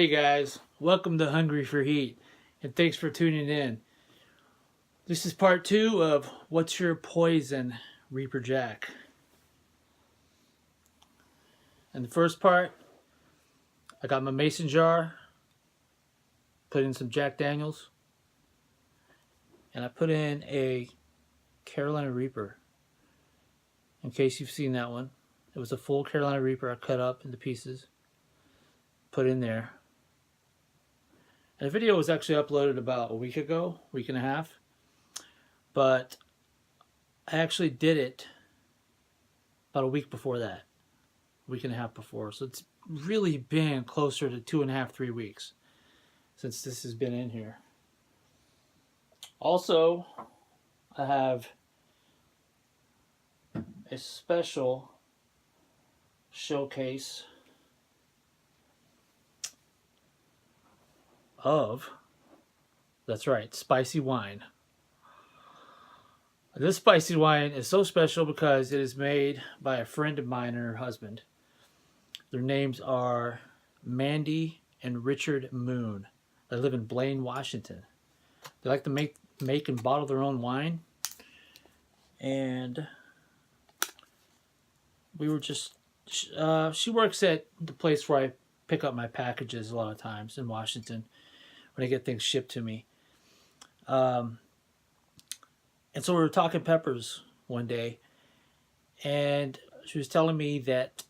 Hey guys, welcome to Hungry for Heat, and thanks for tuning in. This is part 2 of What's Your Poison, Reaper Jack. In the first part, I got my mason jar, put in some Jack Daniels, and I put in a Carolina Reaper. In case you've seen that one, it was a full Carolina Reaper I cut up into pieces, put in there. And the video was actually uploaded about a week ago, week and a half. But I actually did it about a week before that, a week and a half before. So it's really been closer to 2.5, 3 weeks since this has been in here. Also, I have a special showcase of, that's right, spicy wine. This spicy wine is so special because it is made by a friend of mine and her husband. Their names are Mandy and Richard Moon. They live in Blaine, Washington. They like to make and bottle their own wine. And we were just, she works at the place where I pick up my packages a lot of times in Washington when I get things shipped to me. And so we were talking peppers one day, and she was telling me that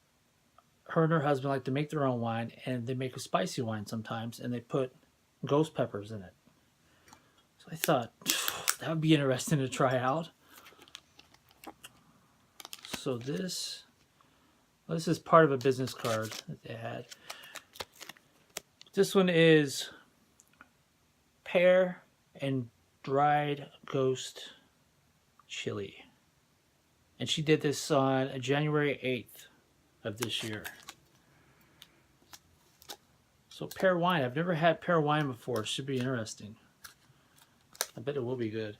her and her husband like to make their own wine, and they make a spicy wine sometimes, and they put ghost peppers in it. So I thought, that would be interesting to try out. So this is part of a business card that they had. This one is pear and dried ghost chili. And she did this on January 8th of this year. So pear wine. I've never had pear wine before. Should be interesting. I bet it will be good.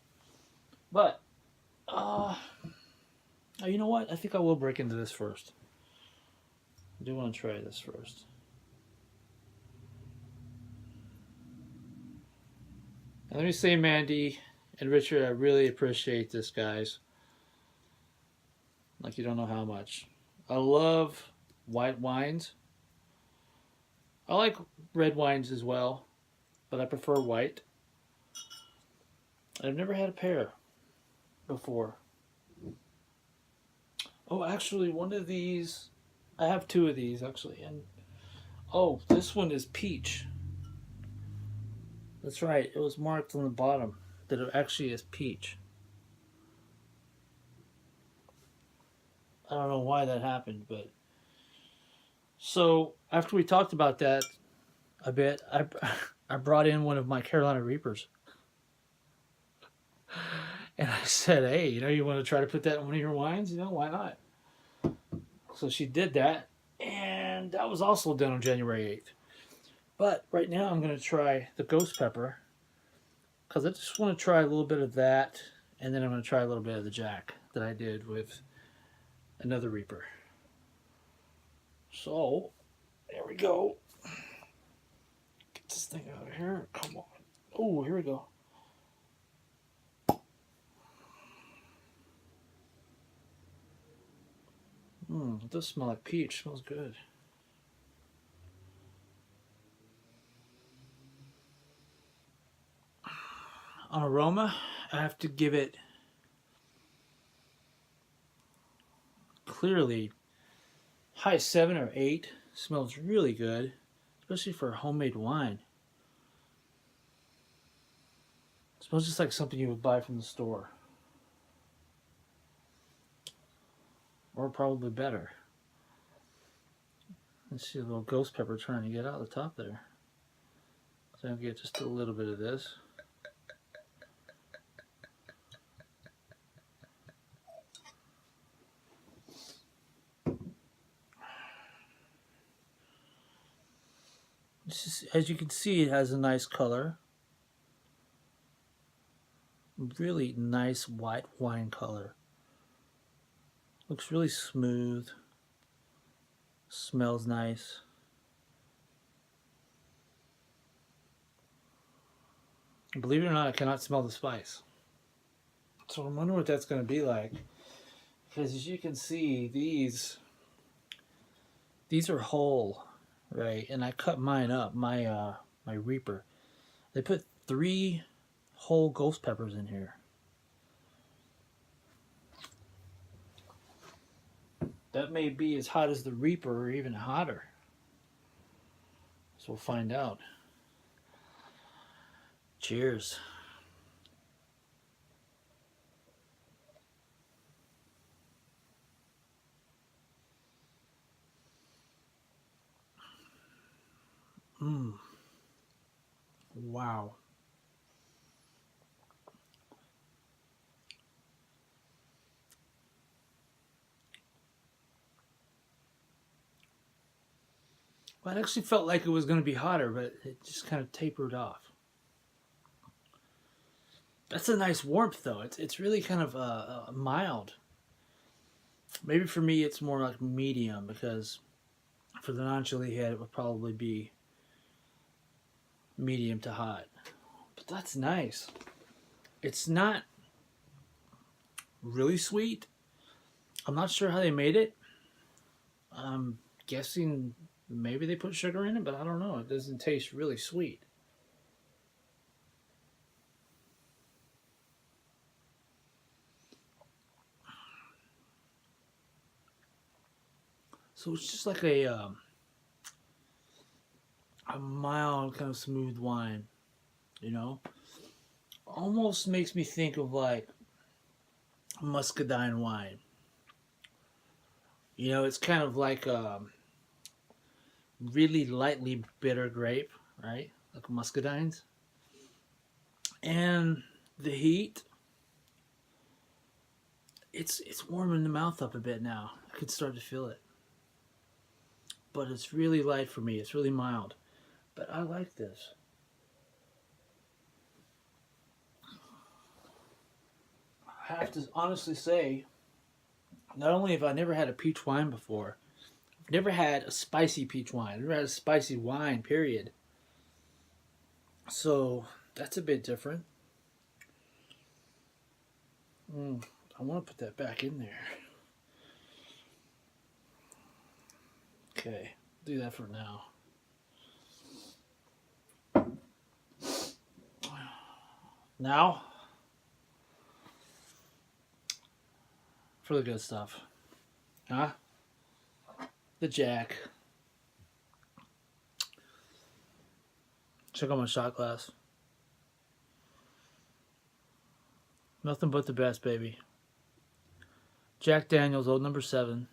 But, you know what? I think I will break into this first. I do want to try this first. And let me say, Mandy and Richard, I really appreciate this, guys. Like you don't know how much. I love white wines. I like red wines as well, but I prefer white. I've never had a pear before. Oh, actually, one of these, I have 2 of these actually, and oh, this one is peach. That's right, it was marked on the bottom that it actually is peach. I don't know why that happened, but so after we talked about that a bit, I brought in one of my Carolina Reapers. And I said, hey, you want to try to put that in one of your wines? Why not? So she did that, and that was also done on January 8th. But right now I'm going to try the ghost pepper, because I just want to try a little bit of that, and then I'm going to try a little bit of the Jack that I did with another Reaper. So, there we go. Get this thing out of here. Come on. Oh, here we go. It does smell like peach. It smells good. On aroma, I have to give it clearly high 7 or 8. Smells really good, especially for homemade wine. It smells just like something you would buy from the store. Or probably better. Let's see a little ghost pepper trying to get out the top there. So I'll get just a little bit of this. As you can see, it has a nice color. Really nice white wine color. Looks really smooth. Smells nice. Believe it or not, I cannot smell the spice. So I'm wondering what that's going to be like. Because as you can see, these are whole, right? And I cut mine up, my Reaper. They put 3 whole ghost peppers in here. That may be as hot as the Reaper or even hotter. So we'll find out. Cheers. Mmm. Wow. Well, it actually felt like it was going to be hotter, but it just kind of tapered off. That's a nice warmth, though. It's really kind of mild. Maybe for me, it's more like medium because for the non-chili head, it would probably be medium to hot. But that's nice. It's not really sweet. I'm not sure how they made it. I'm guessing maybe they put sugar in it, but I don't know. It doesn't taste really sweet. So it's just like a mild, kind of smooth wine, you know? Almost makes me think of like muscadine wine. You know, it's kind of like really lightly bitter grape, right? Like muscadines. And the heat, it's warming the mouth up a bit now. I can start to feel it. But it's really light for me. It's really mild. But I like this. I have to honestly say, not only have I never had a peach wine before, I've never had a spicy peach wine. I've never had a spicy wine, period. So that's a bit different. I want to put that back in there. Okay, do that for now. Now, for the good stuff. Huh? The Jack. Check out my shot glass. Nothing but the best, baby. Jack Daniels, old number 7.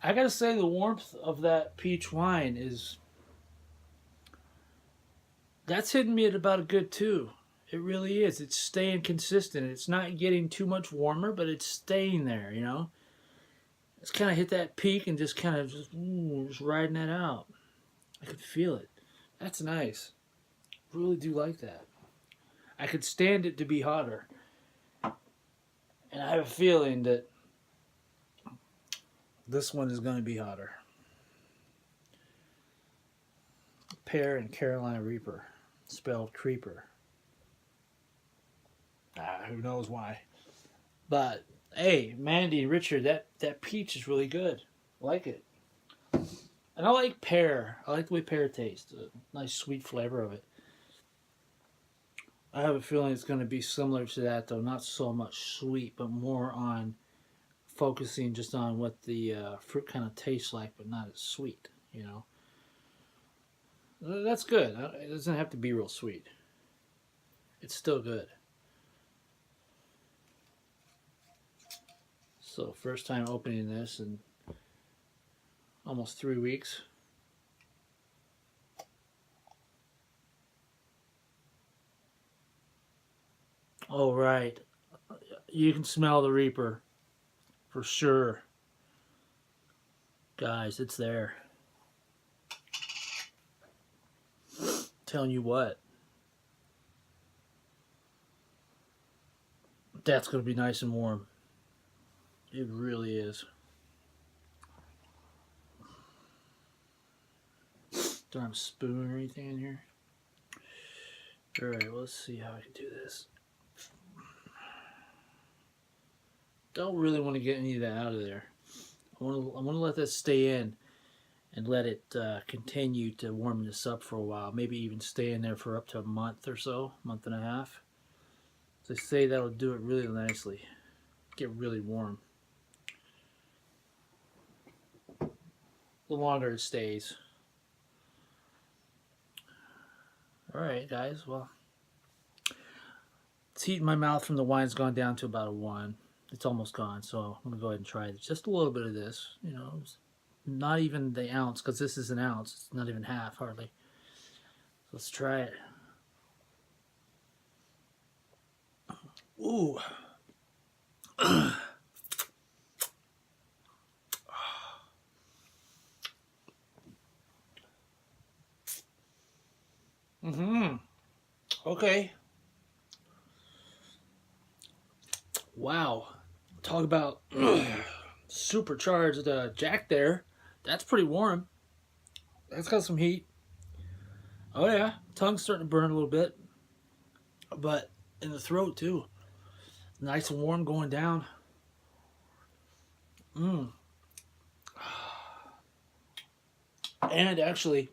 I gotta say, the warmth of that peach wine is. That's hitting me at about a good 2. It really is. It's staying consistent. It's not getting too much warmer, but it's staying there, you know? It's kind of hit that peak and just kind of just riding that out. I could feel it. That's nice. Really do like that. I could stand it to be hotter. And I have a feeling that this one is going to be hotter. Pear and Carolina Reaper. Spelled creeper. Who knows why. But, hey, Mandy and Richard, that peach is really good. I like it. And I like pear. I like the way pear tastes. A nice sweet flavor of it. I have a feeling it's going to be similar to that, though. Not so much sweet, but more on focusing just on what the fruit kind of tastes like, but not as sweet, you know. That's good. It doesn't have to be real sweet. It's still good. So, first time opening this in almost 3 weeks. Oh, right. You can smell the Reaper for sure. Guys, it's there. Telling you what. That's going to be nice and warm. It really is. Don't have a spoon or anything in here. Alright, let's see how I can do this. Don't really want to get any of that out of there. I want to let that stay in and let it continue to warm this up for a while. Maybe even stay in there for up to a month or so, month and a half. So they say that'll do it really nicely. Get really warm. The longer it stays. Alright guys, well, it's heat in my mouth from the wine's gone down to about a 1. It's almost gone, so I'm going to go ahead and try just a little bit of this. You know, not even the ounce, because this is an ounce. It's not even half, hardly. Let's try it. Ooh. Okay. Wow. Talk about supercharged Jack there. That's pretty warm. That's got some heat. Oh yeah. Tongue's starting to burn a little bit. But in the throat too. Nice and warm going down. And actually,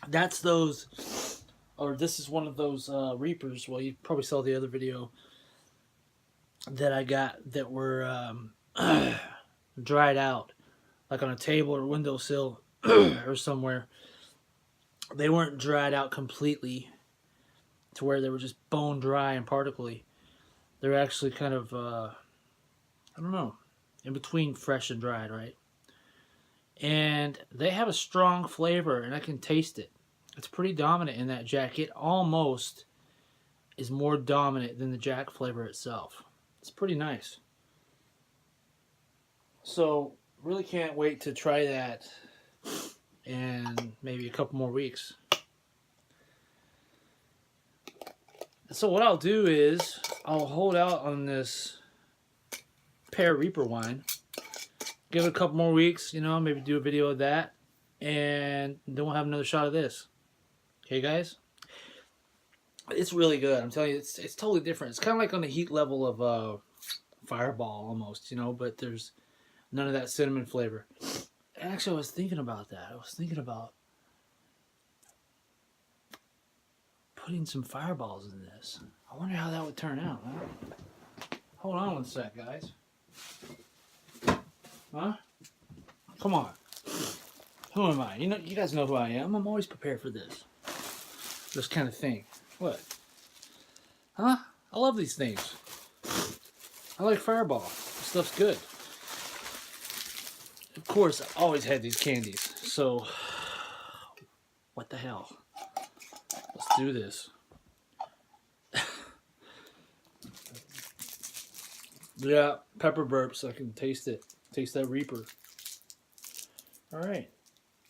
that's those, or this is one of those reapers. Well, you probably saw the other video that I got that were dried out, like on a table or windowsill or somewhere. They weren't dried out completely to where they were just bone dry and particly. They're actually kind of, I don't know, in between fresh and dried, right? And they have a strong flavor, and I can taste it. It's pretty dominant in that Jack. It almost is more dominant than the Jack flavor itself. It's pretty nice. So, really can't wait to try that in maybe a couple more weeks. So what I'll do is I'll hold out on this Pear Reaper wine. Give it a couple more weeks, you know, maybe do a video of that. And then we'll have another shot of this. Okay, guys? It's really good. I'm telling you, it's totally different. It's kind of like on the heat level of Fireball almost, you know, but there's none of that cinnamon flavor. Actually, I was thinking about that. I was thinking about putting some Fireballs in this. I wonder how that would turn out, huh? Hold on one sec, guys. Huh? Come on. Who am I? You know, you guys know who I am. I'm always prepared for this. This kind of thing. What? Huh? I love these things. I like Fireball. This stuff's good. Of course, I always had these candies. So, what the hell? Let's do this. Yeah, pepper burps. I can taste it. Taste that Reaper. Alright.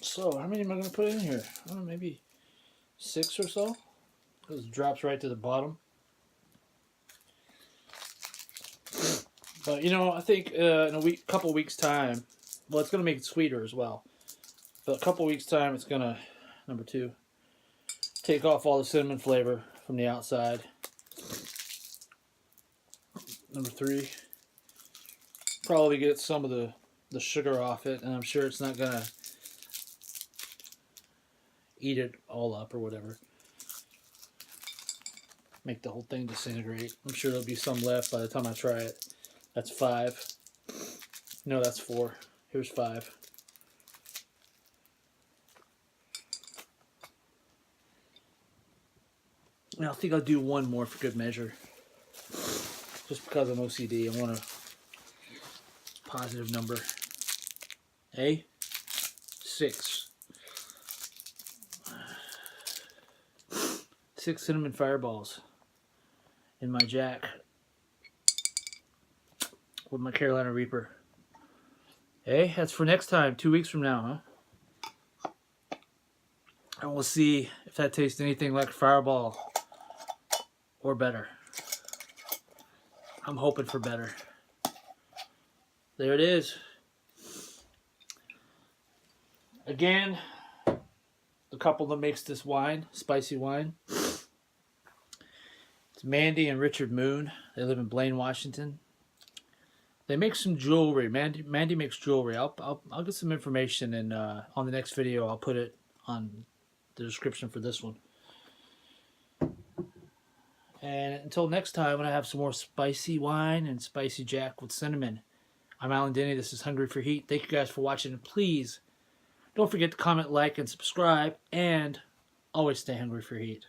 So, how many am I going to put in here? I don't know, maybe 6 or so? This drops right to the bottom. But, you know, I think in a couple weeks' time, well, it's going to make it sweeter as well. But a couple weeks' time, it's going to, number 2, take off all the cinnamon flavor from the outside. Number 3, probably get some of the sugar off it, and I'm sure it's not going to eat it all up or whatever. Make the whole thing disintegrate. I'm sure there'll be some left by the time I try it. That's 5. No, that's 4. Here's 5. And I think I'll do one more for good measure. Just because I'm OCD, I want a positive number. 6. 6 cinnamon Fireballs in my Jack with my Carolina Reaper. That's for next time, 2 weeks from now, huh? And we'll see if that tastes anything like Fireball or better. I'm hoping for better. There it is. Again, the couple that makes this wine, spicy wine, It's Mandy and Richard Moon. They live in Blaine, Washington. They make some jewelry. Mandy makes jewelry. I'll get some information, and on the next video I'll put it on the description for this one. And until next time, when I have some more spicy wine and spicy jack with cinnamon, I'm Alan Denny. This is Hungry for Heat. Thank you guys for watching, and please don't forget to comment, like, and subscribe, and always stay hungry for heat.